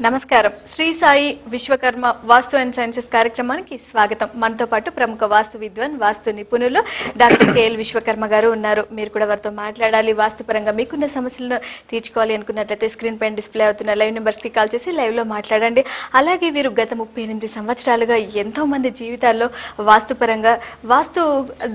నమస్కారం శ్రీ సాయి విశ్వకర్మ వాస్తు and sciences కార్యక్రమానికి స్వాగతం. మనతో పాటు ప్రముఖ వాస్తు విద్వాన్ వాస్తు నిపుణులు డాక్టర్ కేఎల్ విశ్వకర్మ గారు ఉన్నారు. మీరు కూడా వారితో మాట్లాడాలి, వాస్తుపరంగా మీకున్న సమస్యలను తీర్చుకోవాలి అనుకున్నట్లయితే స్క్రీన్ పైన డిస్ప్లే అవుతున్న లైవ్ నెంబర్స్ కి కాల్ చేసి లైవ్ లో మాట్లాడండి. అలాగే వీరు గత 38 సంవత్సరాలుగా ఎంతో మంది జీవితాల్లో వాస్తుపరంగా వాస్తు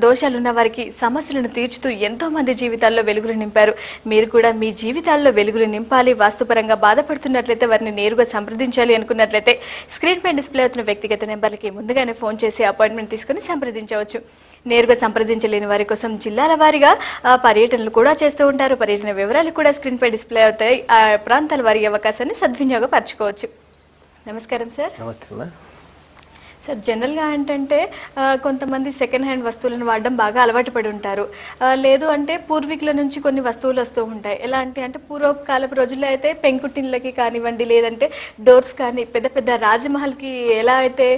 దోషాలు ఉన్న వారికి సమస్యలను తీర్చుతూ ఎంతో మంది జీవితాల్లో వెలుగులు నింపారు. మీరు కూడా మీ జీవితాల్లో వెలుగులు నింపాలి, వాస్తుపరంగా బాధపడుతున్నట్లయితే వారిని నేరుగా సంప్రదించాలి అనుకున్నట్లయితే స్క్రీన్ పై డిస్ప్లే అవుతున్న వ్యక్తిగత నెంబర్లకి ముందుగానే ఫోన్ చేసి అపాయింట్మెంట్ తీసుకుని సంప్రదించవచ్చు. నేరుగా సంప్రదించలేని వారి కోసం జిల్లాల వారీగా పర్యటనలు కూడా చేస్తూ ఉంటారు. పర్యటన వివరాలు కూడా స్క్రీన్ పై డిస్ప్లే అవుతాయి. ఆ ప్రాంతాల వారి అవకాశాన్ని సద్వినియోగపరచుకోవచ్చు. నమస్కారం సార్. నమస్తే సార్, జనరల్గా ఏంటంటే కొంతమంది సెకండ్ హ్యాండ్ వస్తువులను వాడడం బాగా అలవాటు పడి ఉంటారు. లేదు అంటే పూర్వీకుల నుంచి కొన్ని వస్తువులు వస్తూ ఉంటాయి. ఎలా అంటే పూర్వకాలపు రోజుల్లో అయితే పెంకుటిన్లకి కానివ్వండి, లేదంటే డోర్స్ కానీ పెద్ద పెద్ద రాజమహల్కి ఎలా అయితే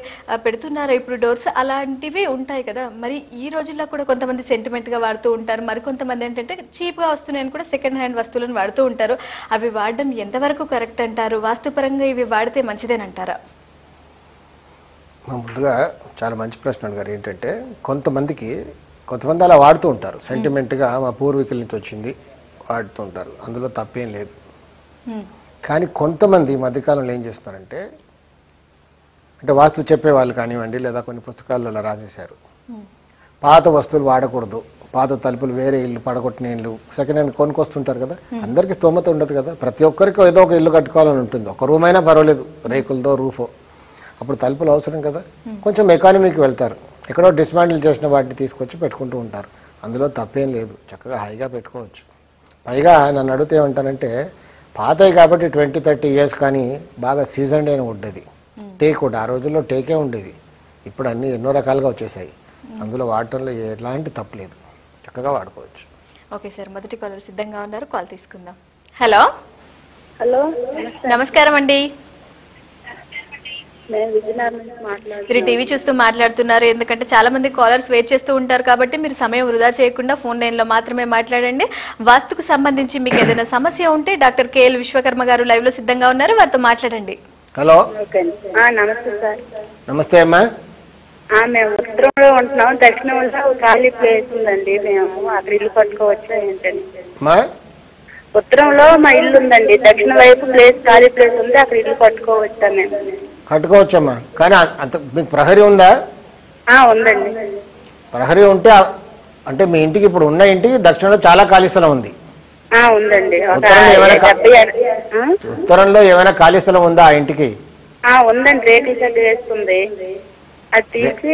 పెడుతున్నారో ఇప్పుడు డోర్స్ అలాంటివి ఉంటాయి కదా. మరి ఈ రోజుల్లో కూడా కొంతమంది సెంటిమెంట్గా వాడుతూ ఉంటారు, మరి కొంతమంది ఏంటంటే చీప్గా వస్తున్నాయని కూడా సెకండ్ హ్యాండ్ వస్తువులను వాడుతూ ఉంటారు. అవి వాడడం ఎంతవరకు కరెక్ట్ అంటారు? వాస్తుపరంగా ఇవి వాడితే మంచిదేనంటారా? ముందుగా చాలా మంచి ప్రశ్న అడిగారు. ఏంటంటే కొంతమంది అలా వాడుతూ ఉంటారు, సెంటిమెంట్గా మా పూర్వీకుల నుంచి వచ్చింది వాడుతూ ఉంటారు, అందులో తప్పేం లేదు. కానీ కొంతమంది మధ్యకాలంలో ఏం చేస్తున్నారంటే, అంటే వాస్తు చెప్పేవాళ్ళు కానివ్వండి, లేదా కొన్ని పుస్తకాల్లో అలా రాసేశారు, పాత వస్తువులు వాడకూడదు, పాత తలుపులు, వేరే ఇల్లు పడగొట్టిన ఇల్లు, సెకండ్ హ్యాండ్ కొనుక్కొస్తుంటారు కదా. అందరికీ స్తోమత ఉండదు కదా, ప్రతి ఒక్కరికి ఏదో ఒక ఇల్లు కట్టుకోవాలని ఉంటుంది. ఒక రూమ్ అయినా పర్వాలేదు, రేకులతో రూఫో, అప్పుడు తలుపులు అవసరం కదా. కొంచెం ఎకానమీకి వెళ్తారు, ఎక్కడో డిస్మాంటిల్ చేసిన వాటిని తీసుకొచ్చి పెట్టుకుంటూ ఉంటారు. అందులో తప్పేం లేదు, చక్కగా హాయిగా పెట్టుకోవచ్చు. పైగా నన్ను అడిగితే ఏమంటానంటే, పాతవి కాబట్టి 20-30 years కానీ బాగా సీజన్డ్ అయిన ఉండేది టేక్ వుడ్. ఆ రోజుల్లో టేకే ఉండేది, ఇప్పుడు అన్నీ ఎన్నో రకాలుగా వచ్చేసాయి. అందులో వాడటంలో ఎలాంటి తప్పలేదు, చక్కగా వాడుకోవచ్చు. ఓకే సార్, మొదటి కాలర్ సిద్ధంగా ఉన్నారు, కాల్ తీసుకుందాం. హలో హలో, నమస్కారం అండి. మీరు టీవీ మీరు చూస్తూ మాట్లాడుతున్నారు, ఎందుకంటే చాలా మంది కాలర్స్ వెయిట్ చేస్తూ ఉంటారు కాబట్టి మీరు సమయం వృధా చేయకుండా ఫోన్ లైన్ లో మాత్రమే మాట్లాడండి. వాస్తుకు సంబంధించి మీకు ఏదైనా సమస్య ఉంటే డాక్టర్ కేఎల్ విశ్వకర్మ గారు లైవ్ లో సిద్ధంగా ఉన్నారు, వారితో మాట్లాడండి. హలో, నమస్తే సార్. నమస్తే అమ్మా. మేము ఉత్తరంలో ఉంటున్నాం, దక్షిణంలో ఖాళీ ప్లేస్ ఉందండి, మేము అక్కడ ఇల్లు కట్టుకోవచ్చా ఏంటండి? ఉత్తరంలో మా ఇల్లు ఉందండి, దక్షిణ వైపు ఖాళీ ప్లేస్ ఉంది, అక్కడ ఇల్లు కట్టుకోవచ్చా? మేము కట్టుకోవచ్చమ్మా, కానీ అంత మీకు ప్రహరీ ఉందా? ఉందండి. ప్రహరీ ఉంటే అంటే మీ ఇంటికి ఇప్పుడు ఉన్న ఇంటికి దక్షిణంలో చాలా ఖాళీ స్థలం ఉంది. ఉందండి. ఉత్తరంలో ఏమైనా ఖాళీ స్థలం ఉందా ఆ ఇంటికి? ఉందండి, రేకుల షెడ్ వేస్తుంది, అది తీసి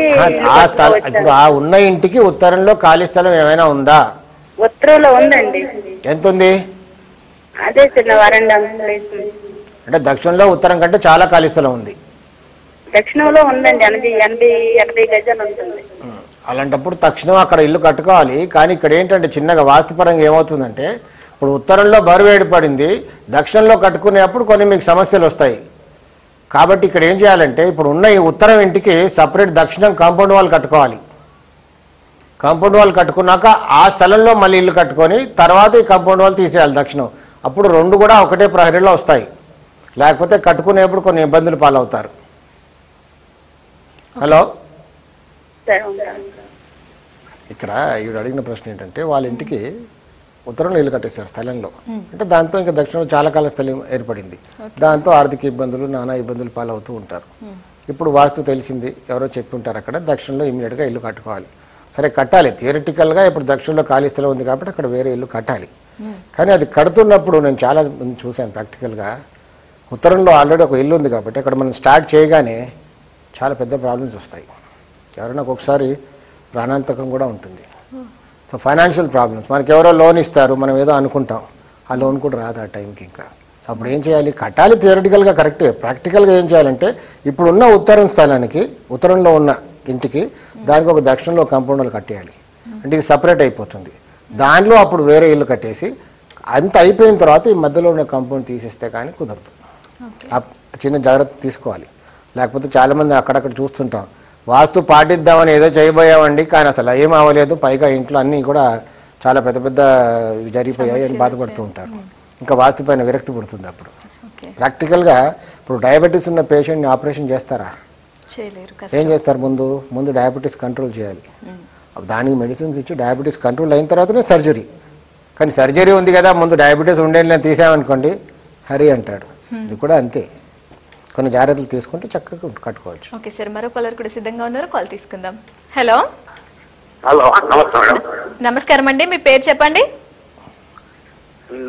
ఇప్పుడు ఆ ఉన్న ఇంటికి ఉత్తరంలో ఖాళీ స్థలం ఏమైనా ఉందా? ఉత్తరంలో ఉందండి. ఎంత ఉంది? అదే చిన్న వరండా. అంటే దక్షిణంలో ఉత్తరం కంటే చాలా ఖాళీ స్థలం ఉంది. దక్షిణంలో ఉందండి, 80 గజాలు ఉంటుంది. అలాంటప్పుడు తక్షణం అక్కడ ఇల్లు కట్టుకోవాలి. కానీ ఇక్కడ ఏంటంటే చిన్నగా వాస్తుపరంగా ఏమవుతుందంటే, ఇప్పుడు ఉత్తరంలో బరువు ఏర్పడింది, దక్షిణంలో కట్టుకునేప్పుడు కొన్ని మీకు సమస్యలు వస్తాయి. కాబట్టి ఇక్కడ ఏం చేయాలంటే, ఇప్పుడు ఉన్న ఈ ఉత్తరం ఇంటికి సపరేట్ దక్షిణం కాంపౌండ్ వాల్ కట్టుకోవాలి. కాంపౌండ్ వాల్ కట్టుకున్నాక ఆ స్థలంలో మళ్ళీ ఇల్లు కట్టుకొని తర్వాత ఈ కాంపౌండ్ వాల్ తీసేయాలి దక్షిణం. అప్పుడు రెండు కూడా ఒకటే ప్రహరీలో వస్తాయి, లేకపోతే కట్టుకునేప్పుడు కొన్ని ఇబ్బందులు పాలవుతారు. హలో, ఇక్కడ ఈవిడ అడిగిన ప్రశ్న ఏంటంటే, వాళ్ళ ఇంటికి ఉత్తరంలో ఇల్లు కట్టేశారు స్థలంలో, అంటే దాంతో ఇంకా దక్షిణంలో చాలా కాల స్థలం ఏర్పడింది, దాంతో ఆర్థిక ఇబ్బందులు, నానా ఇబ్బందులు పాలవుతూ ఉంటారు. ఇప్పుడు వాస్తు తెలిసింది, ఎవరో చెప్పి ఉంటారు, అక్కడ దక్షిణంలో ఇమీడియట్గా ఇల్లు కట్టుకోవాలి. సరే కట్టాలి, థియరిటికల్గా ఇప్పుడు దక్షిణంలో ఖాళీ స్థలం ఉంది కాబట్టి అక్కడ వేరే ఇల్లు కట్టాలి. కానీ అది కడుతున్నప్పుడు నేను చాలా మంది చూశాను ప్రాక్టికల్గా, ఉత్తరంలో ఆల్రెడీ ఒక ఇల్లు ఉంది కాబట్టి అక్కడ మనం స్టార్ట్ చేయగానే చాలా పెద్ద ప్రాబ్లమ్స్ వస్తాయి. ఎవరైనా ఒకసారి ప్రాణాంతకం కూడా ఉంటుంది. సో ఫైనాన్షియల్ ప్రాబ్లమ్స్, మనకి ఎవరో లోన్ ఇస్తారు, మనం ఏదో అనుకుంటాం, ఆ లోన్ కూడా రాదు ఆ టైంకి. ఇంకా సో అప్పుడు ఏం చేయాలి? కట్టాలి థియరిటికల్గా కరెక్టే, ప్రాక్టికల్గా ఏం చేయాలంటే, ఇప్పుడున్న ఉత్తరం స్థలానికి, ఉత్తరంలో ఉన్న ఇంటికి దానికి ఒక దక్షిణంలో కాంపౌండ్ వాల్ కట్టేయాలి. అంటే ఇది సపరేట్ అయిపోతుంది. దానిలో అప్పుడు వేరే ఇల్లు కట్టేసి అంత అయిపోయిన తర్వాత ఈ మధ్యలో ఉన్న కాంపౌండ్ తీసేస్తే కానీ కుదరదు. చిన్న జాగ్రత్త తీసుకోవాలి. లేకపోతే చాలామంది అక్కడక్కడ చూస్తుంటాం, వాస్తు పాటిద్దామని ఏదో చేయబోయామండి, కానీ అసలు ఏం అవ్వలేదు, పైగా ఇంట్లో అన్నీ కూడా చాలా పెద్ద పెద్ద జరిగిపోయాయి అని బాధపడుతూ ఉంటారు. ఇంకా వాస్తు పైన విరక్తి పుడుతుంది అప్పుడు. ప్రాక్టికల్గా ఇప్పుడు డయాబెటీస్ ఉన్న పేషెంట్ని ఆపరేషన్ చేస్తారా? చేయలేరు. ఏం చేస్తారు? ముందు డయాబెటీస్ కంట్రోల్ చేయాలి. దానికి మెడిసిన్స్ ఇచ్చి డయాబెటీస్ కంట్రోల్ అయిన తర్వాతనే సర్జరీ. కానీ సర్జరీ ఉంది కదా, ముందు డయాబెటీస్ ఉండేలా తీసామనుకోండి హరి అంటాడు. ఇది కూడా అంతే, కొన్ని జాగ్రత్తలు తీసుకుంటే చక్కగా కట్టుకోవచ్చు. ఓకే సార్, మరో కాలర్ కూడా సిద్ధంగా ఉన్నారు, కాల్ తీసుకుందాం. హలో హలో, నమస్తే మేడం. నమస్కారం అండి, మీ పేరు చెప్పండి.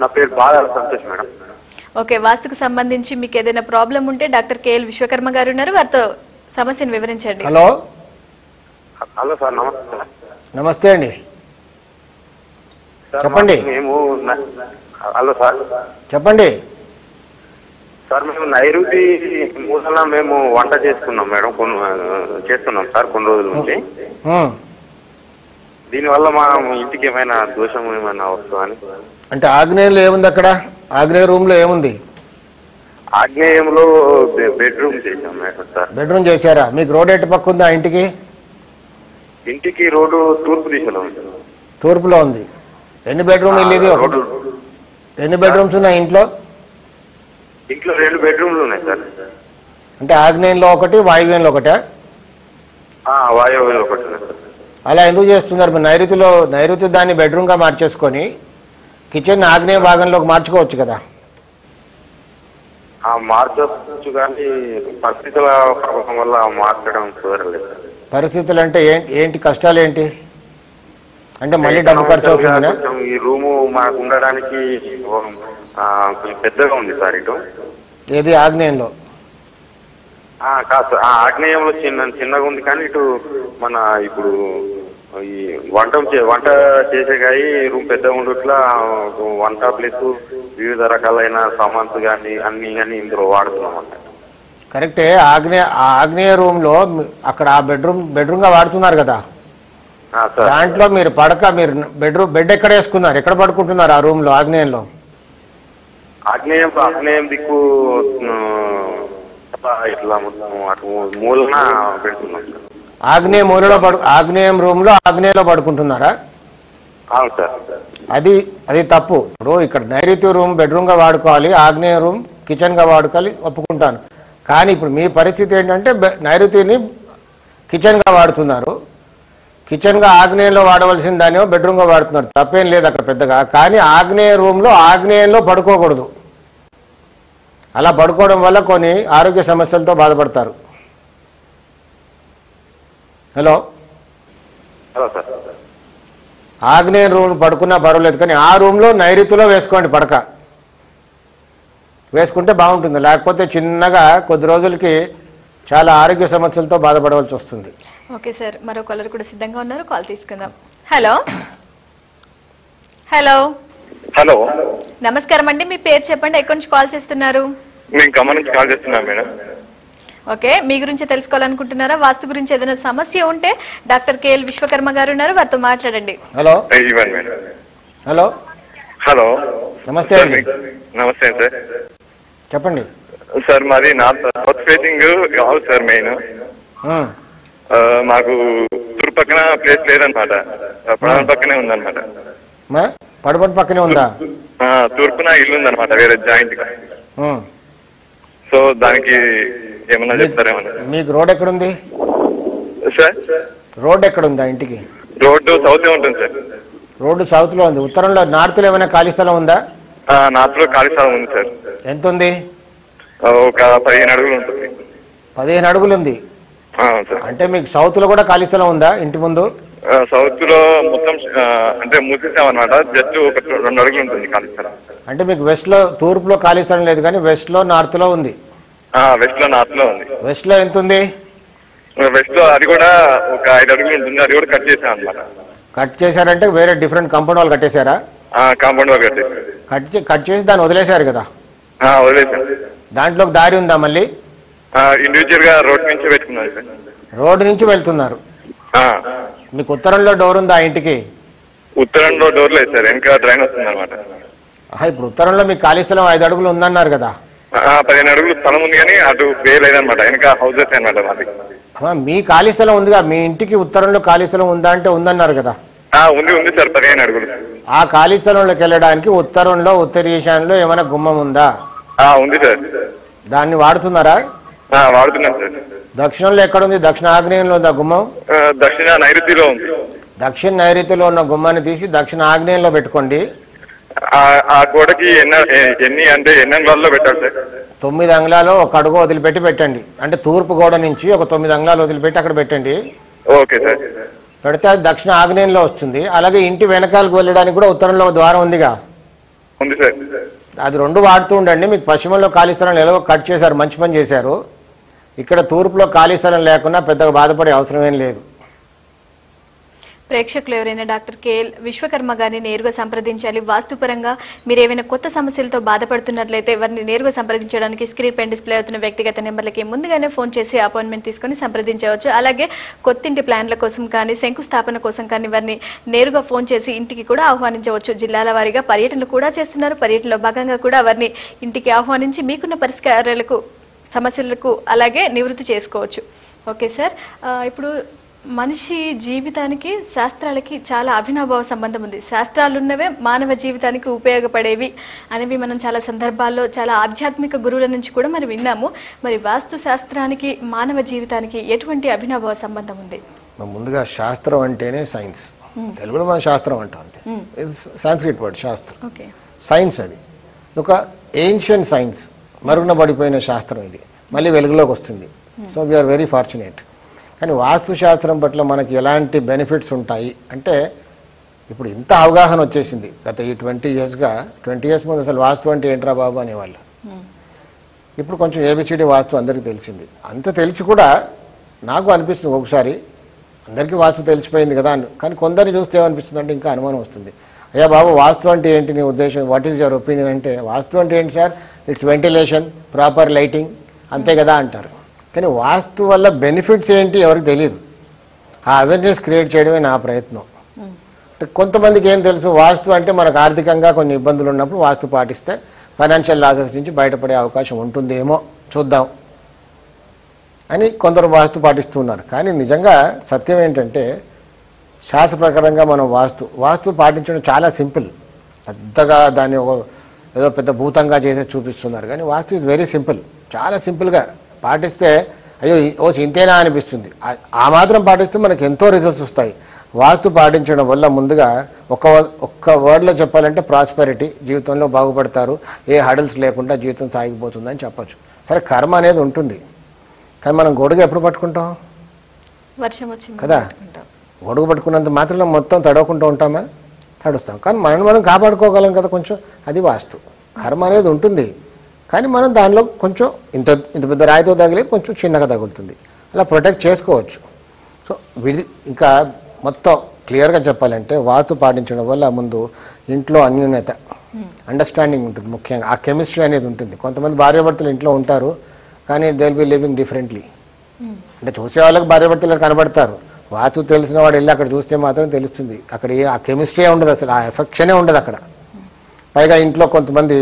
నా పేరు బాలాల సంతోష్ మేడం. ఓకే, వాస్తుకు సంబంధించి మీకు ఏదైనా ప్రాబ్లం ఉంటే డాక్టర్ కేఎల్ విశ్వకర్మ గారు ఉన్నారు, వారితో సమస్యను వివరించండి. హలో హలో సార్, నమస్తే. నమస్తే అండి, సార్, చెప్పండి. హలో సార్, చెప్పండి సార్. మేము నైరుతి మూలన మేము వంట చేసుకున్నాం మేడం, చేస్తున్నాం సార్ కొన్ని రోజుల నుంచి. దీనివల్ల మా ఇంటికి ఏమైనా దోషం ఏమైనా వస్తుందని. అంటే ఆగ్నేయంలో ఏముంది? అక్కడ ఆగ్నేయ రూమ్ లో ఏముంది? ఆగ్నేయంలో బెడ్రూమ్ చేసాం మేడం సార్. బెడ్రూమ్ చేశారా? మీకు రోడ్ ఎటు పక్క ఉంది? ఆ ఇంటికి రోడ్డు తూర్పు దిశలో ఉంది. తూర్పులో ఉంది. ఎన్ని బెడ్రూమ్ ఇల్లు ఇది? ఎన్ని బెడ్రూమ్స్ ఉన్నాయి ఇంట్లో? ఇంట్లో 2 బెడ్రూమ్లు ఉన్నాయి సార్. అంటే ఆగ్నేయంలో ఒకటి, వాయువ్యంలో ఒకటా? వాయువ్యంలో ఒకటి. అలా ఎందుకు చేస్తున్నారు? మీరు నైరుతి దాన్ని బెడ్రూమ్గా మార్చేసుకొని కిచెన్ ఆగ్నేయ భాగంలోకి మార్చుకోవచ్చు కదా. మార్చవచ్చు, కానీ పరిస్థితుల ప్రభావం వల్ల మార్చడం కుదరలేదు. పరిస్థితులు అంటే ఏంటి? కష్టాలు ఏంటి? అంటే మళ్ళీ డబ్బు ఖర్చు అవుతుందా? ఈ రూము మాకు ఉండడానికి కొంచెం పెద్దగా ఉంది సార్. ఇటు ఏది? ఆగ్నేయంలో? కాదు సార్, ఆగ్నేయంలో చిన్నగా ఉంది, కానీ ఇటు మన ఇప్పుడు ఈ వంట చేసే కాయి రూమ్ పెద్దగా ఉండట్లా. వంట ప్లస్ వివిధ రకాలైన సామాన్స్ కానీ అన్ని ఇందులో వాడుతున్నాం అన్నమాట. కరెక్టే. ఆగ్నేయ రూమ్ లో అక్కడ ఆ బెడ్రూమ్ గా వాడుతున్నారు కదా. దాంట్లో మీరు బెడ్ ఎక్కడ వేసుకున్నారు? ఎక్కడ పడుకుంటున్నారు ఆ రూమ్ లో? ఆగ్నేయంలో? ఆగ్నేయం దిక్కు ఇట్లా అటు మూలన పెడుతున్నాం. ఆగ్నేయం రూమ్ లో ఆగ్నేయంలో పడుకుంటున్నారా? అవును సార్. అది తప్పు. ఇప్పుడు ఇక్కడ నైరుతి రూమ్ బెడ్రూమ్ గా వాడుకోవాలి, ఆగ్నేయ రూమ్ కిచెన్ గా వాడుకోవాలి, ఒప్పుకుంటాను. కానీ ఇప్పుడు మీ పరిస్థితి ఏంటంటే నైరుతిని కిచెన్ గా వాడుతున్నారు, కిచెన్ గా ఆగ్నేయంలో వాడవలసిన దాన్ని బెడ్రూమ్ గా వాడుతున్నారు. తప్పేం లేదు అక్కడ పెద్దగా. కానీ ఆగ్నేయ రూమ్ లో ఆగ్నేయంలో పడుకోకూడదు. అలా పడుకోవడం వల్ల కొన్ని ఆరోగ్య సమస్యలతో బాధపడతారు. హలో, ఆగ్నేయ రూమ్ పడుకున్నా పర్వాలేదు, కానీ ఆ రూమ్లో నైరుతిలో వేసుకోండి పడక. వేసుకుంటే బాగుంటుంది. లేకపోతే చిన్నగా కొద్ది రోజులకి చాలా ఆరోగ్య సమస్యలతో బాధపడవలసి వస్తుంది. ఓకే సార్, మరో కాలర్ కూడా సిద్ధంగా ఉన్నారు, కాల్ తీసుకుందాం. హలో హలో హలో, నమస్కారం అండి, మీ పేరు చెప్పండి, ఎక్కడి నుంచి కాల్ చేస్తున్నారు? మేము ఖమ్మం నుంచి కాల్ చేస్తున్నాం మేడం. ఓకే, మీ గురించి తెలుసుకోవాలనుకుంటున్నారా? వాస్తు గురించి ఏదైనా సమస్య ఉంటే డాక్టర్ కేఎల్ విశ్వకర్మ గారు ఉన్నారు, వారితో మాట్లాడండి. Hello madam. హలో హలో, నమస్తే అండి. నమస్తే సార్, చెప్పండి సార్. మాది నార్త్ ఫేసింగ్ కావాలి సార్. మెయిన్ మాకు తూర్పు పక్కన ప్లేస్ లేదనమాట, పడమర పక్కనే ఉందన్నమాట. పడమర పక్కనే ఉందా? తూర్పున ఇల్లు ఉందన్నమాట, వేరే జాయింట్ గా. సో దానికి ఏమన్నా చెప్తారేమన్నా? మీకు రోడ్ ఎక్కడుంది సార్? రోడ్ ఎక్కడుందా ఇంటికి? రోడ్డు సౌత్ ఉంటుంది సార్. రోడ్డు సౌత్ లో ఉంది. ఉత్తరంలో నార్త్ లో ఏమైనా ఖాళీ స్థలం ఉందా? నార్త్ లో ఖాళీ స్థలం ఉంది సార్. ఎంత ఉంది? ఒక 15 అడుగులు ఉంటుంది. 15 అడుగులు ఉంది అంటే మీకు సౌత్ లో కూడా ఖాళీ స్థలం ఉందా ఇంటి ముందు? సౌత్ లో మొత్తం అంటే మూసేసామన్నమాట, జస్ట్ ఒక 2 అడుగులు ఉంటుంది ఖాళీ స్థలం. అంటే మీకు వెస్ట్ లో, తూర్పులో ఖాళీ స్థలం లేదు, కానీ వెస్ట్ లో నార్త్ లో ఉంది. వెస్ట్ లో నార్త్ లో ఉంది. వెస్ట్ లో ఎంత ఉంది? వెస్ట్ లో అది కూడా ఒక 5 అడుగులు ఉంటుంది, అది కూడా కట్ చేసాం అనమాట. కట్ చేశారంటే వేరే డిఫరెంట్ కాంపౌండ్ వాళ్ళు కట్టేశారా? కాంపౌండ్ వాళ్ళు కట్టేసారు. కట్ చేసి దాన్ని వదిలేశారు కదా? వదిలేసారు. దాంట్లోకి దారి ఉందా మళ్ళీ? ఇండివిజువల్ గా రోడ్ నుంచి పెట్టుకున్నారు సార్. రోడ్ నుంచి వెళ్తున్నారు. మీకు ఉత్తరంలో డోర్ ఉందా ఇంటికి? ఉత్తరంలో డోర్ లేదు సార్, వెనక డ్రైన్ వస్తుంది అనమాట. ఇప్పుడు ఉత్తరంలో మీకు ఖాళీ స్థలం 5 అడుగులు ఉందన్నారు కదా? 15 అడుగులు స్థలం ఉంది, కానీ అటు వే లేదనమాట, వెనక హౌసెస్ అనమాట మాది. మీ ఖాళీ స్థలం ఉందిగా, మీ ఇంటికి ఉత్తరంలో ఖాళీ స్థలం ఉందా అంటే ఉందన్నారు కదా? ఉంది సార్, 15 అడుగులు. ఆ ఖాళీ స్థలంలోకి వెళ్ళడానికి ఉత్తరంలో, ఉత్తర ఈశాన్యంలో ఏమైనా గుమ్మం ఉందా? ఉంది సార్. దాన్ని వాడుతున్నారా? వాడుతున్నాను సార్. దక్షిణంలో ఎక్కడ ఉంది? దక్షిణ ఆగ్నేయంలో ఉందా గుమ్మం? దక్షిణ నైరుతిలో ఉంది. దక్షిణ నైరుతిలో ఉన్న గుమ్మాన్ని తీసి దక్షిణ ఆగ్నేయంలో పెట్టుకోండి. ఆ గోడకి ఎన్ని అంగుళాల్లో పెట్టాలి సార్? 9 అంగుళాలు ఒక అడుగు వదిలిపెట్టి పెట్టండి. అంటే తూర్పు గోడ నుంచి ఒక 9 అంగుళాలు వదిలిపెట్టి అక్కడ పెట్టండి. Okay sir. పెడితే అది దక్షిణ ఆగ్నేయంలో వస్తుంది. అలాగే ఇంటి వెనకాలకు వెళ్ళడానికి కూడా ఉత్తరంలో ఒక ద్వారం ఉందిగా? ఉంది సార్. అది 2 వాడుతూ ఉండండి. మీకు పశ్చిమంలో ఖాళీ స్థలం ఎలాగో కట్ చేశారు, మంచి పని చేశారు. ఇక్కడ తూర్పులో ఖాళీ స్థలం లేకున్నా పెద్దగా బాధపడే అవసరం ఏం లేదు. ప్రేక్షకులు ఎవరైనా డాక్టర్ కేఎల్ విశ్వకర్మ గారిని నేరుగా సంప్రదించాలి, వాస్తుపరంగా మీరు ఏమైనా కొత్త సమస్యలతో బాధపడుతున్నట్లయితే వారిని నేరుగా సంప్రదించడానికి స్క్రీన్ పైన డిస్ప్లే అవుతున్న వ్యక్తిగత నెంబర్లకి ముందుగానే ఫోన్ చేసి అపాయింట్మెంట్ తీసుకొని సంప్రదించవచ్చు. అలాగే కొత్తింటి ప్లాన్ల కోసం కానీ శంకుస్థాపన కోసం కానీ వారిని నేరుగా ఫోన్ చేసి ఇంటికి కూడా ఆహ్వానించవచ్చు. జిల్లాల వారీగా పర్యటనలు కూడా చేస్తున్నారు. పర్యటనలో భాగంగా కూడా వారిని ఇంటికి ఆహ్వానించి మీకున్న పరిష్కారాలకు సమస్యలకు అలాగే నివృత్తి చేసుకోవచ్చు. ఓకే సార్, ఇప్పుడు మనిషి జీవితానికి శాస్త్రాలకి చాలా అవినాభావ సంబంధం ఉంది. శాస్త్రాలున్నవే మానవ జీవితానికి ఉపయోగపడేవి అనేవి మనం చాలా సందర్భాల్లో చాలా ఆధ్యాత్మిక గురువుల నుంచి కూడా మనం విన్నాము. మరి వాస్తు శాస్త్రానికి మానవ జీవితానికి ఎటువంటి అవినాభావ సంబంధం ఉంది? ముందుగా శాస్త్రం అంటేనే సైన్స్. తెలుగులో మనం శాస్త్రం అంటాం, అంతే. సాంస్క్రిట్ వర్డ్ శాస్త్రం. సైన్స్ అది ఒక ఏన్షియన్ సైన్స్, మరుగున పడిపోయిన శాస్త్రం. ఇది మళ్ళీ వెలుగులోకి వస్తుంది. So we are very fortunate. కానీ వాస్తుశాస్త్రం పట్ల మనకి ఎలాంటి బెనిఫిట్స్ ఉంటాయి అంటే, ఇప్పుడు ఇంత అవగాహన వచ్చేసింది. గత ఈ 20 ఇయర్స్ ముందు అసలు వాస్తు అంటే ఏంట్రా బాబు అనేవాళ్ళు. ఇప్పుడు కొంచెం ఏబిసిడి వాస్తు అందరికీ తెలిసింది. అంత తెలిసి కూడా నాకు అనిపిస్తుంది ఒకసారి అందరికీ వాస్తు తెలిసిపోయింది కదా అని. కానీ కొందరిని చూస్తే ఏమనిపిస్తుంది అంటే ఇంకా అనుమానం వస్తుంది. అయ్యా బాబు వాస్తు అంటే ఏంటి నీ ఉద్దేశం, వాట్ ఈజ్ యువర్ ఒపీనియన్ అంటే, వాస్తు అంటే ఏంటి sir, it's ventilation, proper lighting, అంతే కదా అంటారు. కానీ వాస్తు వల్ల బెనిఫిట్స్ ఏంటి ఎవరికి తెలియదు. ఆ అవేర్నెస్ క్రియేట్ చేయడమే నా ప్రయత్నం. కొంతమందికి ఏం తెలుసు, వాస్తు అంటే మనకు ఆర్థికంగా కొన్ని ఇబ్బందులు ఉన్నప్పుడు వాస్తు పాటిస్తే ఫైనాన్షియల్ లాసెస్ నుంచి బయటపడే అవకాశం ఉంటుందేమో చూద్దాం అని కొందరు వాస్తు పాటిస్తున్నారు. కానీ నిజంగా సత్యం ఏంటంటే, శాస్త్ర ప్రకారంగా మనం వాస్తు పాటించడం చాలా సింపుల్. పెద్దగా దాన్ని ఏదో పెద్ద భూతంగా చేసి చూపిస్తున్నారు. కానీ వాస్తు ఇస్ వెరీ సింపుల్. చాలా సింపుల్గా పాటిస్తే అయ్యో ఇంతేనా అనిపిస్తుంది. ఆ మాత్రం పాటిస్తే మనకు ఎంతో రిజల్ట్స్ వస్తాయి. వాస్తు పాటించడం వల్ల ముందుగా ఒక్క వర్డ్లో చెప్పాలంటే ప్రాస్పెరిటీ, జీవితంలో బాగుపడతారు, ఏ హడల్స్ లేకుండా జీవితం సాగిపోతుందని చెప్పచ్చు. సరే, కర్మ అనేది ఉంటుంది. కానీ మనం గొడుగు ఎప్పుడు పట్టుకుంటాం? వర్షం వచ్చింది కదా. గొడుగు పట్టుకున్నంత మాత్రం మొత్తం తడవకుండా ఉంటామా? తడుస్తాం. కానీ మనం కాపాడుకోగలం కదా కొంచెం. అది వాస్తు. కర్మ అనేది ఉంటుంది, కానీ మనం దానిలో కొంచెం ఇంత పెద్ద రాయితో తగిలేదు, కొంచెం చిన్నగా తగులుతుంది, అలా ప్రొటెక్ట్ చేసుకోవచ్చు. సో ఇంకా మొత్తం క్లియర్గా చెప్పాలంటే, వాస్తు పాటించడం వల్ల ముందు ఇంట్లో అన్యోన్యత, అండర్స్టాండింగ్ ఉంటుంది. ముఖ్యంగా ఆ కెమిస్ట్రీ అనేది ఉంటుంది. కొంతమంది భార్యాభర్తలు ఇంట్లో ఉంటారు, కానీ they will be living differently. అంటే చూసే వాళ్ళకి భార్యాభర్తలు కనబడతారు. వాస్తు తెలిసిన వాడు వెళ్ళి అక్కడ చూస్తే మాత్రం తెలుస్తుంది. అక్కడ ఆ కెమిస్ట్రీ ఉండదు, అసలు ఆ ఎఫెక్షనే ఉండదు అక్కడ. పైగా ఇంట్లో కొంతమంది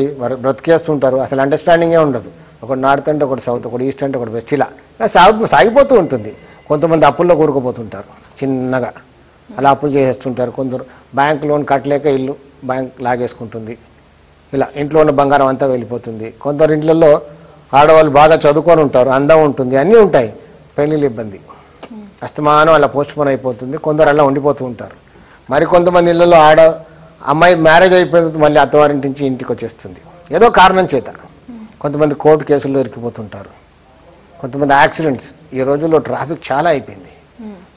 బ్రతికేస్తుంటారు, అసలు అండర్స్టాండింగే ఉండదు. ఒకటి నార్త్ అంటే ఒకటి సౌత్, ఒకటి ఈస్ట్ అంటే ఒకటి వెస్ట్, ఇలా సాగిపోతూ ఉంటుంది. కొంతమంది అప్పుల్లో కూరుకుపోతుంటారు చిన్నగా, అలా అప్పులు చేసేస్తుంటారు. కొందరు బ్యాంక్ లోన్ కట్టలేక ఇల్లు బ్యాంక్ లాగేసుకుంటుంది. ఇలా ఇంట్లో ఉన్న బంగారం అంతా వెళ్ళిపోతుంది. కొందరు ఇంట్లలో ఆడవాళ్ళు బాగా చదువుకొని ఉంటారు, అందం ఉంటుంది, అన్నీ ఉంటాయి, పెళ్ళిళ్ళు ఇబ్బంది, అస్తమానం అలా పోస్ట్పోన్ అయిపోతుంది. కొందరు అలా ఉండిపోతూ ఉంటారు. మరి కొంతమంది ఇళ్ళలో అమ్మాయి మ్యారేజ్ అయిపోతుంది, మళ్ళీ అత్తవారింటి నుంచి ఇంటికి వచ్చేస్తుంది ఏదో కారణం చేత. కొంతమంది కోర్టు కేసుల్లో ఇరికిపోతుంటారు. కొంతమంది యాక్సిడెంట్స్. ఈ రోజుల్లో ట్రాఫిక్ చాలా అయిపోయింది.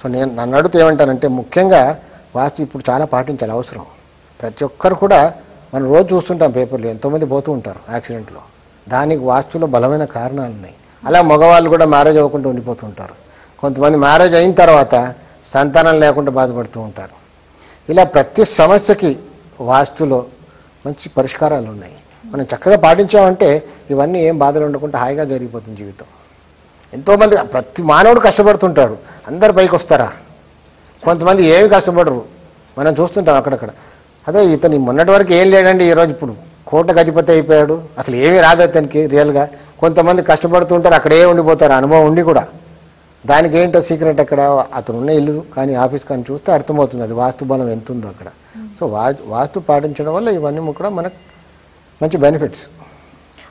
సో నన్ను అడుగుతూ ఏమంటానంటే, ముఖ్యంగా వాస్తు ఇప్పుడు చాలా పాటించాలి, అవసరం. ప్రతి ఒక్కరు కూడా మనం రోజు చూస్తుంటాం పేపర్లో, ఎంతోమంది పోతూ ఉంటారు యాక్సిడెంట్లో. దానికి వాస్తులో బలమైన కారణాలు ఉన్నాయి. అలా మగవాళ్ళు కూడా మ్యారేజ్ అవ్వకుండా ఉండిపోతుంటారు. కొంతమంది మ్యారేజ్ అయిన తర్వాత సంతానం లేకుండా బాధపడుతూ ఉంటారు. ఇలా ప్రతి సమస్యకి వాస్తులో మంచి పరిష్కారాలు ఉన్నాయి. మనం చక్కగా పాటించామంటే ఇవన్నీ ఏం బాధలు ఉండకుండా హాయిగా జరిగిపోతుంది జీవితం. ఎంతోమంది, ప్రతి మానవుడు కష్టపడుతుంటాడు. అందరు పైకి వస్తారా? కొంతమంది ఏమి కష్టపడరు, మనం చూస్తుంటాం అక్కడక్కడ. అదే ఇతను మొన్నటి వరకు ఏం లేడండి, ఈరోజు ఇప్పుడు కోట్లకు అధిపతి అయిపోయాడు, అసలు ఏమీ రాదు అతనికి రియల్గా. కొంతమంది కష్టపడుతుంటారు, అక్కడే ఉండిపోతారు, అనుభవం ఉండి కూడా. దానికి ఏంటో సీక్రెట్ అక్కడ, అతను ఉన్న ఇల్లు కానీ ఆఫీస్ కానీ చూస్తే అర్థమవుతుంది అది వాస్తు బలం ఎంత ఉందో అక్కడ. సో వాస్తు పాటించడం వల్ల ఇవన్నీ కూడా మనకు మంచి బెనిఫిట్స్.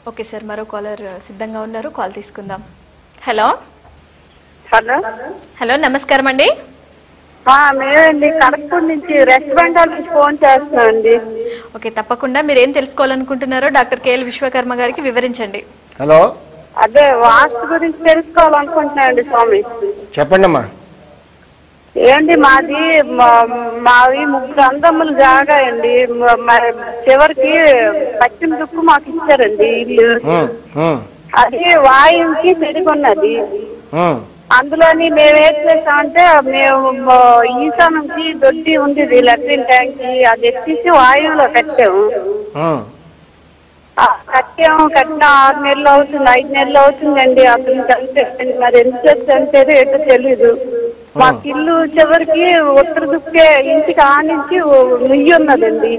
ఓకే సార్, మరో కాలర్ సిద్ధంగా ఉన్నారు, కాల్ తీసుకుందాం. హలో హలో హలో నమస్కారం అండి. మేమండి కడపూర్ నుంచి వెస్ట్ బెంగాల్ నుంచి ఫోన్ చేస్తున్నాం అండి. ఓకే, తప్పకుండా మీరు ఏం తెలుసుకోవాలనుకుంటున్నారో డాక్టర్ కేఎల్ విశ్వకర్మ గారికి వివరించండి. హలో, అదే వాస్తు గురించి తెలుసుకోవాలనుకుంటున్నాం అండి స్వామి. చెప్పండి అమ్మా. ఏంటి మావి 3 అందములు జాగా అండి. చివరికి పశ్చిమ దుక్కు మాకు ఇచ్చారండి ఇల్లు. అది వాయువుకి తిరిగున్నది. అందులోని మేము ఏం చేస్తామంటే మేము ఈశాన్యంకి దొడ్డి ఉంది, లెట్రిన్ ట్యాంక్, అది ఎత్తిసి వాయువులో కట్టాము. కట్టిన 6 నెలలు అవుతుంది, 5 నెలలు అవుతుందండి. అతను చనిపోయింది. మరి ఎంత చనిపోయేదో ఏంటో తెలీదు. మాకు ఇల్లు చివరికి ఉత్తర దుక్కే ఇంటికి ఆనించి నుయ్యి ఉన్నదండి.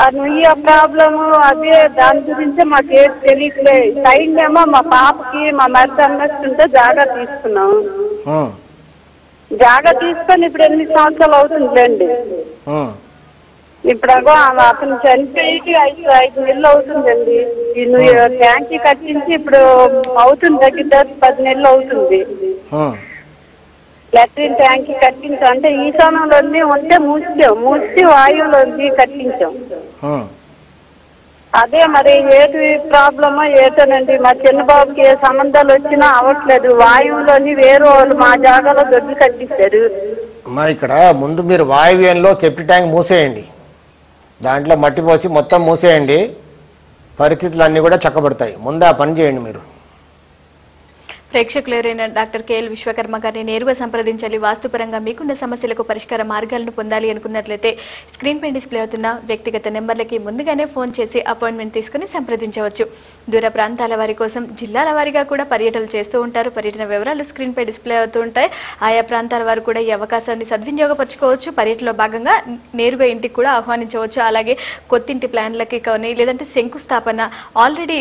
ఆ నుయ్యి ప్రాబ్లము అదే, దాని గురించే మాకేం తెలియట్లేదు. సైడ్ ఏమో మా పాపకి మా మరిది అన్నట్టుంటే జాగా తీసుకున్నాం. జాగా తీసుకొని ఇప్పుడు 8 సంవత్సరాలు అవుతుందిలేండి. ఇప్పుడు అతను చనిపోయి 5 నెలలు అవుతుందండి. ఈ ట్యాంకీ కట్టించి ఇప్పుడు అవుతుంది, దగ్గర 10 నెలలు అవుతుంది. లెట్రిన్ ట్యాంకీ కట్టించాం అంటే ఈశాన్యంలో ఉంటే మూసి వాయువులో కట్టించాం. అదే మరి ఏది ప్రాబ్లమో ఏటోనండి. మా చిన్న బాబుకి ఏ సంబంధాలు వచ్చినా అవ్వట్లేదు. వాయువులోని వేరే వాళ్ళు మా జాగాలో దొడ్లు కట్టించారు. ఇక్కడ ముందు మీరు వాయువ్యంలో సెప్టిక్ ట్యాంక్ మూసేయండి, దాంట్లో మట్టి పోసి మొత్తం మూసేయండి, పరిస్థితులు అన్నీ కూడా చక్కబడతాయి. ముందు ఆ పని చేయండి మీరు. ప్రేక్షకులు ఎవరైనా డాక్టర్ కేఎల్ విశ్వకర్మ గారిని నేరుగా సంప్రదించాలి, వాస్తుపరంగా మీకున్న సమస్యలకు పరిష్కార మార్గాలను పొందాలి అనుకున్నట్లయితే స్క్రీన్ పై డిస్ప్లే అవుతున్న వ్యక్తిగత నెంబర్లకి ముందుగానే ఫోన్ చేసి అపాయింట్మెంట్ తీసుకుని సంప్రదించవచ్చు. దూర ప్రాంతాల వారి కోసం జిల్లాల వారీగా కూడా పర్యటనలు చేస్తూ ఉంటారు. పర్యటన వివరాలు స్క్రీన్ పై డిస్ప్లే అవుతూ ఉంటాయి. ఆయా ప్రాంతాల వారు కూడా ఈ అవకాశాన్ని సద్వినియోగపరచుకోవచ్చు. పర్యటనలో భాగంగా నేరుగా ఇంటికి కూడా ఆహ్వానించవచ్చు. అలాగే కొత్తింటి ప్లాన్లకి కానీ లేదంటే శంకుస్థాపన, ఆల్రెడీ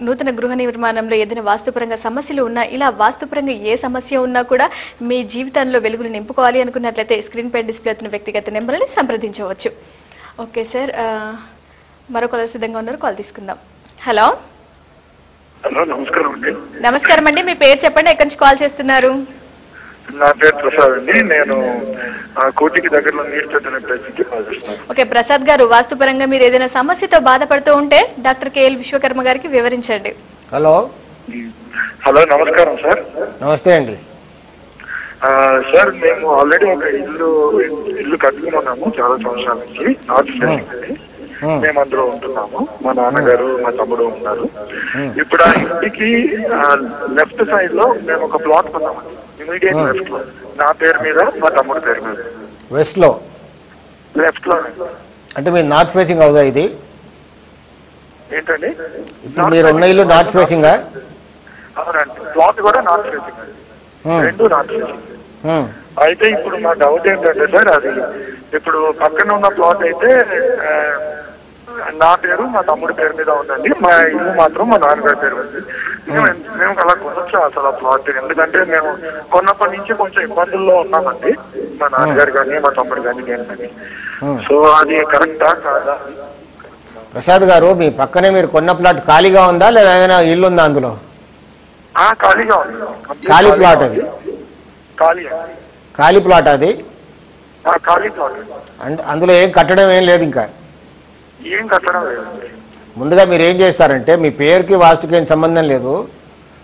నూతన గృహ నిర్మాణంలో ఏదైనా వాస్తుపరంగా సమస్యలు ఉన్నా, ఇలా వాస్తుపరంగా ఏ సమస్య ఉన్నా కూడా మీ జీవితంలో వెలుగులు నింపుకోవాలి అనుకున్నట్లయితే స్క్రీన్ పై డిస్ప్లే అవుతున్న వ్యక్తిగత నెంబర్ని సంప్రదించవచ్చు. ఓకే సార్, మరో కాలర్ సిద్ధంగా ఉన్నారు, కాల్ తీసుకుందాం. హలో హలో నమస్కారం అండి. నమస్కారం అండి, మీ పేరు చెప్పండి, ఎక్కడి నుంచి కాల్ చేస్తున్నారు? నా పేరు ప్రసాద్ అండి. నేను కోటికి దగ్గరలో నీరు అనే ప్లేస్ నుంచి కాల్ చేస్తున్నాను. ఓకే ప్రసాద్ గారు, వాస్తుపరంగా మీరు ఏదైనా సమస్యతో బాధపడుతూ ఉంటే డాక్టర్ కేఎల్ విశ్వకర్మ గారికి వివరించండి. హలో హలో నమస్కారం సార్. నమస్తే అండి. సార్ మేము ఆల్రెడీ ఒక ఇల్లు కట్టుకున్నాము చాలా సంవత్సరాల నుంచి. నార్త్ ఫేసింగ్ అండి. మేము అందులో ఉంటున్నాము. మా నాన్నగారు మా తమ్ముడు ఉన్నారు. ఇప్పుడు ఆ ఇంటికి లెఫ్ట్ సైడ్ లో మేము ఒక ప్లాట్ కొన్నామండి. ఇమీడియట్ లెఫ్ట్ లో నా పేరు మీద, మా తమ్ముడు పేరు మీద. వెస్ట్ లో లెఫ్ట్ లో అంటే మీరు నార్త్ ఫేసింగ్ అవుదా ఇది? ఏంటండి? ఇప్పుడు మీరు ఉన్న ఇల్లు నార్త్ ఫేసింగా? అవునండి, ప్లాట్ కూడా నార్త్ ఫేసింగ్, రెండు నార్త్ ఫేసింగ్. అయితే ఇప్పుడు మా డౌట్ ఏంటంటే సార్, అది ఇప్పుడు పక్కన ఉన్న ప్లాట్ అయితే నా పేరు మా తమ్ముడి పేరు మీద ఉందండి. మా ఇల్లు మాత్రం మా నాన్నగారి పేరు ఉంది. మేము అలా కొనొచ్చు అసలు ఆ ప్లాట్? ఎందుకంటే మేము కొన్నప్పటి నుంచి కొంచెం ఇబ్బందుల్లో ఉన్నామండి, మా నాన్నగారు కానీ మా తమ్ముడు కానీ నేను కానీ. సో అది కరెక్టా కాదా? ప్రసాద్ గారు, మీ పక్కనే మీరు కొన్న ప్లాట్ ఖాళీగా ఉందా లేదా ఏదైనా ఇల్లు ఉందా అందులో? ఖాళీగా ఉంది. ఖాళీ ప్లాట్ అది? ఖాళీ ప్లాట్ అది? ఖాళీ ప్లాట్. అందులో ఏం కట్టడం ఏం లేదు, ఇంకా ఏం కట్టడం లేదు. ముందుగా మీరు ఏం చేస్తారంటే, మీ పేరుకి వాస్తుకి ఏం సంబంధం లేదు,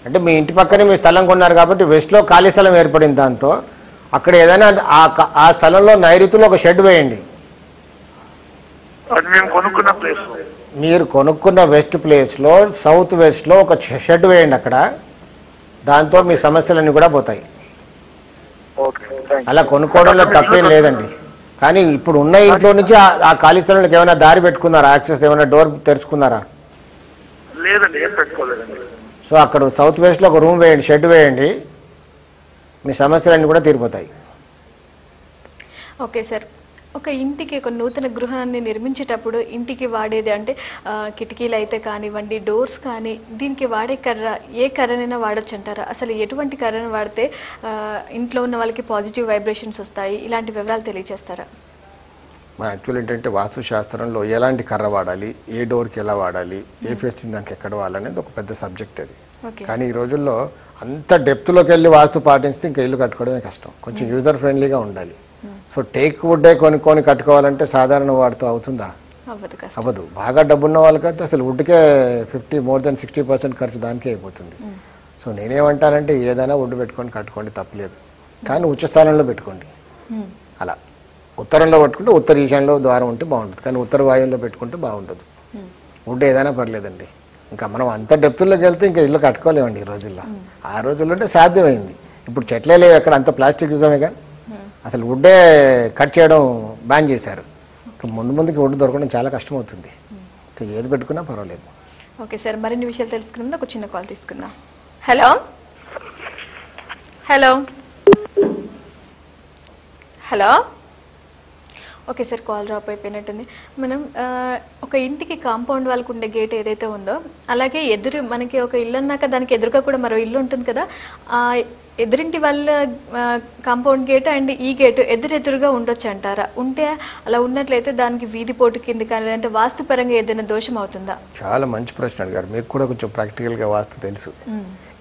అంటే మీ ఇంటి పక్కనే మీ స్థలం కొన్నారు కాబట్టి వెస్ట్లో ఖాళీ స్థలం ఏర్పడింది. దాంతో అక్కడ ఏదైనా ఆ స్థలంలో నైరుతిలో ఒక షెడ్ వేయండి. మీరు కొనుక్కున్న వెస్ట్ ప్లేస్లో సౌత్ వెస్ట్లో ఒక షెడ్ వేయండి. అక్కడ దాంతో మీ సమస్యలన్నీ కూడా పోతాయి. అలా కొనుక్కోవడంలో తప్పేం లేదండి. కానీ ఇప్పుడు ఉన్న ఇంట్లో నుంచి ఆ ఖాళీ స్థలంలోకి ఏమైనా దారి పెట్టుకున్నారా? యాక్సెస్ ఏమైనా డోర్ తెరుచుకున్నారా? లేదండి, ఏం పెట్టుకోలేదండి. సో అక్కడ సౌత్ వెస్ట్లో ఒక రూమ్ వేయండి, షెడ్ వేయండి, మీ సమస్యలన్నీ కూడా తీరిపోతాయి. ఓకే సార్, ఒక ఇంటికి ఒక నూతన గృహాన్ని నిర్మించేటప్పుడు ఇంటికి వాడేది అంటే కిటికీలు అయితే కానివ్వండి, డోర్స్ కానీ, దీనికి వాడే కర్ర ఏ కర్రనైనా వాడచ్చు అంటారా? అసలు ఎటువంటి కర్రను వాడితే ఇంట్లో ఉన్న వాళ్ళకి పాజిటివ్ వైబ్రేషన్స్ వస్తాయి? ఇలాంటి వివరాలు తెలియజేస్తారా? మా యాక్చువల్ ఏంటంటే వాస్తు శాస్త్రంలో ఎలాంటి కర్ర వాడాలి, ఏ డోర్కి ఎలా వాడాలి, ఏ ఫేసింగ్ దానికి ఎక్కడ వాడాలనేది ఒక పెద్ద సబ్జెక్ట్ అది. కానీ ఈ రోజుల్లో అంత డెప్త్లోకి వెళ్ళి వాస్తు పాటిస్తే ఇంకా ఇల్లు కట్టుకోవడమే కష్టం. కొంచెం యూజర్ ఫ్రెండ్లీగా ఉండాలి. సో టేక్ వుడ్డే కొనుక్కొని కట్టుకోవాలంటే సాధారణ వాడితో అవుతుందా? అవ్వదు. బాగా డబ్బున్న వాళ్ళకైతే అసలు వుడ్కే 60% ఖర్చు దానికే అయిపోతుంది. సో నేనేమంటానంటే ఏదైనా వుడ్ పెట్టుకొని కట్టుకోండి, తప్పలేదు. కానీ ఉచ్చ స్థానంలో పెట్టుకోండి. అలా ఉత్తరంలో పెట్టుకుంటే ఉత్తర ఈశాన్యంలో ద్వారం ఉంటే బాగుంటుంది, కానీ ఉత్తర వాయువులో పెట్టుకుంటే బాగుంటుంది. వుడ్ ఏదైనా పర్లేదండి. ఇంకా మనం అంత డెప్త్లోకి వెళ్తే ఇంకా ఇల్లు కట్టుకోలేమండి ఈ రోజుల్లో. ఆ రోజుల్లో అంటే సాధ్యమైంది. ఇప్పుడు చెట్లే లేవు ఎక్కడ, అంత ప్లాస్టిక్ యుగమేగా. అసలు వుడ్డే కట్ చేయడం బ్యాన్ చేశారు. ముందుకి వుడ్ దొరకడం చాలా కష్టం అవుతుంది. సో ఏది పెట్టుకున్నా పర్వాలేదు. ఓకే సార్, మరిన్ని విషయాలు తెలుసుకుందాం. ఒక చిన్న కాల్ తీసుకుందాం. Hello hello hello okay sir, call drop అయిపోయినట్టుంది. మనం ఒక ఇంటికి కాంపౌండ్ వాళ్ళకు ఉండే గేట్ ఏదైతే ఉందో, అలాగే మనకి ఒక ఇల్లు అన్నాక దానికి ఎదురుగా కూడా మరో ఇల్లు ఉంటుంది కదా, ఆ ఎదురింటి వాళ్ళ కాంపౌండ్ గేట్ అండ్ ఈ గేటు ఎదురెదురుగా ఉండొచ్చు అంటారా? ఉంటే అలా ఉన్నట్లయితే దానికి వీధి పోటు కింద కానీ లేదంటే వాస్తుపరంగా ఏదైనా దోషం అవుతుందా? చాలా మంచి ప్రశ్న అడిగారు. మీకు కూడా కొంచెం ప్రాక్టికల్గా వాస్తు తెలుసు.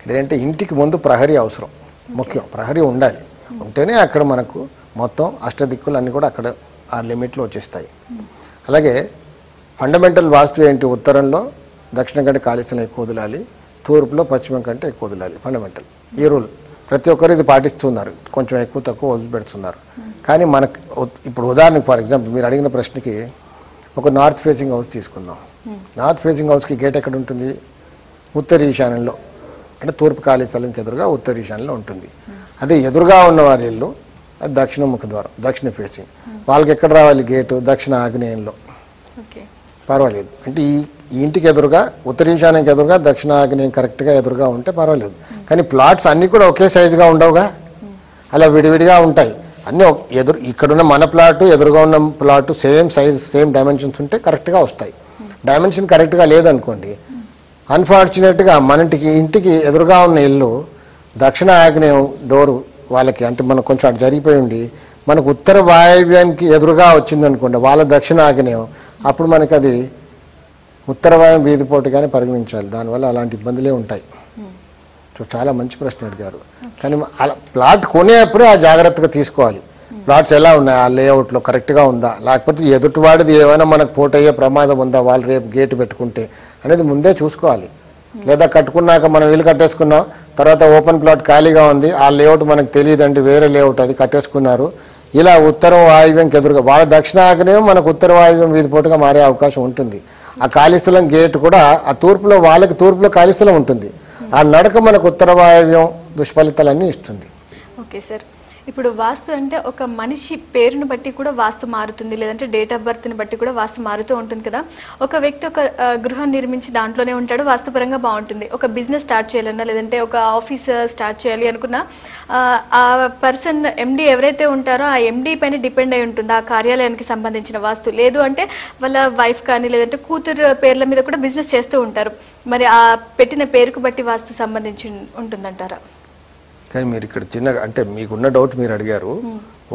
ఏంటంటే ఇంటికి ముందు ప్రహరీ అవసరం, ముఖ్యం. ప్రహరీ ఉండాలి. ఉంటేనే అక్కడ మనకు మొత్తం అష్టదిక్కులు అన్నీ కూడా అక్కడ ఆ లిమిట్లో వచ్చేస్తాయి. అలాగే ఫండమెంటల్ వాస్తు ఏంటి? ఉత్తరంలో దక్షిణం కంటే కాళీస్థలం ఎక్కువ వదలాలి, తూర్పులో పశ్చిమం కంటే ఎక్కువ వదలాలి. ఫండమెంటల్ ఈ రూల్ ప్రతి ఒక్కరు ఇది పాటిస్తున్నారు, కొంచెం ఎక్కువ తక్కువ వదిలిపెడుతున్నారు. కానీ మనకు ఇప్పుడు ఉదాహరణకు ఫర్ ఎగ్జాంపుల్ మీరు అడిగిన ప్రశ్నకి ఒక నార్త్ ఫేసింగ్ హౌస్ తీసుకుందాం. నార్త్ ఫేసింగ్ హౌస్కి గేట్ ఎక్కడ ఉంటుంది? ఉత్తర ఈశాన్యంలో, అంటే తూర్పు ఖాళీ స్థలంకి ఎదురుగా ఉత్తర ఈశాన్యంలో ఉంటుంది. అదే ఎదురుగా ఉన్న వారి ఇల్లు అది దక్షిణ ముఖద్వారం, దక్షిణ ఫేసింగ్. వాళ్ళకి ఎక్కడ రావాలి గేటు? దక్షిణ ఆగ్నేయంలో. పర్వాలేదు. అంటే ఈ ఇంటికి ఎదురుగా ఉత్తర ఈశాన్యానికి ఎదురుగా దక్షిణ ఆగ్నేయం కరెక్ట్గా ఎదురుగా ఉంటే పర్వాలేదు. కానీ ప్లాట్స్ అన్నీ కూడా ఒకే సైజుగా ఉండవుగా, అలా విడివిడిగా ఉంటాయి. అన్నీ ఇక్కడున్న మన ప్లాటు ఎదురుగా ఉన్న plot same size same dimensions ఉంటే కరెక్ట్గా వస్తాయి. డైమెన్షన్ కరెక్ట్గా లేదనుకోండి, అన్ఫార్చునేట్గా మన ఇంటికి ఎదురుగా ఉన్న ఇల్లు దక్షిణ ఆగ్నేయం డోరు వాళ్ళకి, అంటే మనకు కొంచెం అటు జరిగిపోయి ఉండి మనకు ఉత్తర వాయువ్యానికి ఎదురుగా వచ్చిందనుకోండి వాళ్ళ దక్షిణ ఆగ్నేయం, అప్పుడు మనకి అది ఉత్తర వాయువు వీధిపోటుగానే పరిగణించాలి. దానివల్ల అలాంటి ఇబ్బందులే ఉంటాయి. చాలా మంచి ప్రశ్న అడిగారు. కానీ అలా ప్లాట్ కొనేప్పుడే ఆ జాగ్రత్తగా తీసుకోవాలి. ప్లాట్స్ ఎలా ఉన్నాయి, ఆ లేఅవుట్లో కరెక్ట్గా ఉందా, లేకపోతే ఎదుటివాడిది ఏమైనా మనకు పోటు అయ్యే ప్రమాదం ఉందా వాళ్ళు రేపు గేటు పెట్టుకుంటే అనేది ముందే చూసుకోవాలి. లేదా కట్టుకున్నాక మనం ఇల్లు కట్టేసుకున్నాం, తర్వాత ఓపెన్ ప్లాట్ ఖాళీగా ఉంది, ఆ లేఅవుట్ మనకు తెలియదండి, వేరే లేఅవుట్ అది కట్టేసుకున్నారు, ఇలా ఉత్తర వాయువ్యంకి ఎదురుగా వాళ్ళ దక్షిణ ఆగ్నేయం మనకు ఉత్తర వాయువ్యం వీధిపోటుగా మారే అవకాశం ఉంటుంది. ఆ ఖాళీ స్థలం గేట్ కూడా ఆ తూర్పులో వాళ్ళకి తూర్పులో ఖాళీ స్థలం ఉంటుంది, ఆ నడక మనకు ఉత్తర వాయువ్యం దుష్ఫలితాలన్నీ ఇస్తుంది. ఓకే సార్, ఇప్పుడు వాస్తు అంటే ఒక మనిషి పేరును బట్టి కూడా వాస్తు మారుతుంది, లేదంటే డేట్ ఆఫ్ బర్త్ని బట్టి కూడా వాస్తు మారుతూ ఉంటుంది కదా. ఒక వ్యక్తి ఒక గృహం నిర్మించి దాంట్లోనే ఉంటాడు, వాస్తుపరంగా బాగుంటుంది. ఒక బిజినెస్ స్టార్ట్ చేయాలన్నా లేదంటే ఒక ఆఫీస్ స్టార్ట్ చేయాలి అనుకున్నా ఆ పర్సన్ ఎండి ఎవరైతే ఉంటారో ఆ ఎండి పైన డిపెండ్ అయి ఉంటుంది ఆ కార్యాలయానికి సంబంధించిన వాస్తు. లేదు అంటే వాళ్ళ వైఫ్ కానీ లేదంటే కూతురు పేర్ల మీద కూడా బిజినెస్ చేస్తూ ఉంటారు. మరి ఆ పెట్టిన పేరుకు బట్టి వాస్తు సంబంధించి ఉంటుందంటారా? కానీ మీరు ఇక్కడ చిన్న అంటే మీకున్న డౌట్ మీరు అడిగారు.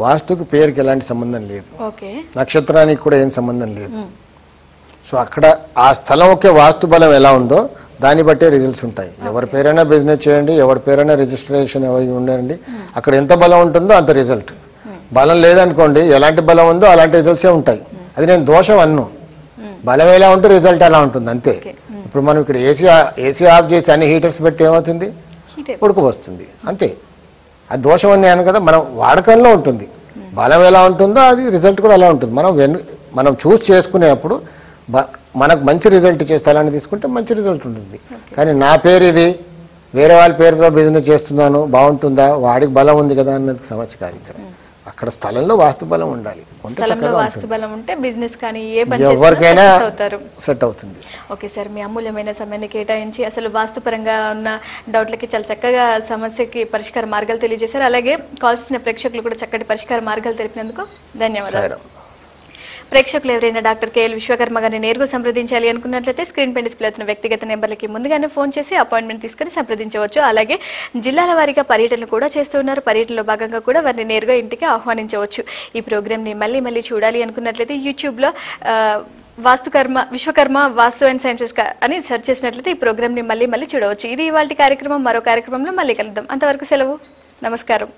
వాస్తుకి పేరుకి ఎలాంటి సంబంధం లేదు, నక్షత్రానికి కూడా ఏం సంబంధం లేదు. సో అక్కడ ఆ స్థలం ఒకే వాస్తు బలం ఎలా ఉందో దాన్ని బట్టే రిజల్ట్స్ ఉంటాయి. ఎవరి పేరైనా బిజినెస్ చేయండి, ఎవరి పేరైనా రిజిస్ట్రేషన్ ఉండండి, అక్కడ ఎంత బలం ఉంటుందో అంత రిజల్ట్. బలం లేదనుకోండి, ఎలాంటి బలం ఉందో అలాంటి రిజల్ట్సే ఉంటాయి. అది నేను దోషం అన్ను, బలం ఎలా ఉంటే రిజల్ట్ అలా ఉంటుంది అంతే. ఇప్పుడు మనం ఇక్కడ ఏసీ ఆఫ్ చేసి అన్ని హీటర్స్ పెడితే ఏమవుతుంది? ఉడుకు వస్తుంది అంతే. అది దోషం అని అను కదా, మనం వాడకంలో ఉంటుంది. బలం ఎలా ఉంటుందో అది రిజల్ట్ కూడా అలా ఉంటుంది. మనం చూస్ చేసుకునేప్పుడు మనకు మంచి రిజల్ట్ స్థలాన్ని తీసుకుంటే మంచి రిజల్ట్ ఉంటుంది. కానీ నా పేరు ఇది, వేరే వాళ్ళ పేరుతో బిజినెస్ చేస్తున్నాను, బాగుంటుందా, వాడికి బలం ఉంది కదా అన్నది సమస్య కాదు. అక్కడ స్థలంలో వాస్తు బలం ఉండాలి, ఎవరికైనా సెట్ అవుతుంది. ఓకే సార్, మీ అమూల్యమైన సమయాన్ని కేటాయించి అసలు వాస్తుపరంగా ఉన్న డౌట్లకి చాలా చక్కగా సమస్యకి పరిష్కార మార్గాలు తెలియజేశారు. అలాగే కాల్ చేసిన ప్రేక్షకులు కూడా చక్కటి పరిష్కార మార్గాలు తెలిపినందుకు ధన్యవాదాలు. ప్రేక్షకులు ఎవరైనా డాక్టర్ కేఎల్ విశ్వకర్మ గారిని నేరుగా సంప్రదించాలి అనుకున్నట్లయితే స్క్రీన్ పై డిస్ప్లే అవుతున్న వ్యక్తిగత నెంబర్లకి ముందుగానే ఫోన్ చేసి అపాయింట్మెంట్ తీసుకుని సంప్రదించవచ్చు. అలాగే జిల్లాల వారీగా పర్యటనలు కూడా చేస్తున్నారు. పర్యటనలో భాగంగా కూడా వారిని నేరుగా ఇంటికి ఆహ్వానించవచ్చు. ఈ ప్రోగ్రామ్ ని మళ్ళీ చూడాలి అనుకున్నట్లయితే యూట్యూబ్ లో విశ్వకర్మ వాస్తు అండ్ సైన్సెస్ అని సెర్చ్ చేసినట్లయితే ఈ ప్రోగ్రామ్ ని మళ్ళీ చూడవచ్చు. ఇది ఇవాళ కార్యక్రమం. మరో కార్యక్రమంలో మళ్ళీ కలుద్దాం. అంతవరకు సెలవు. నమస్కారం.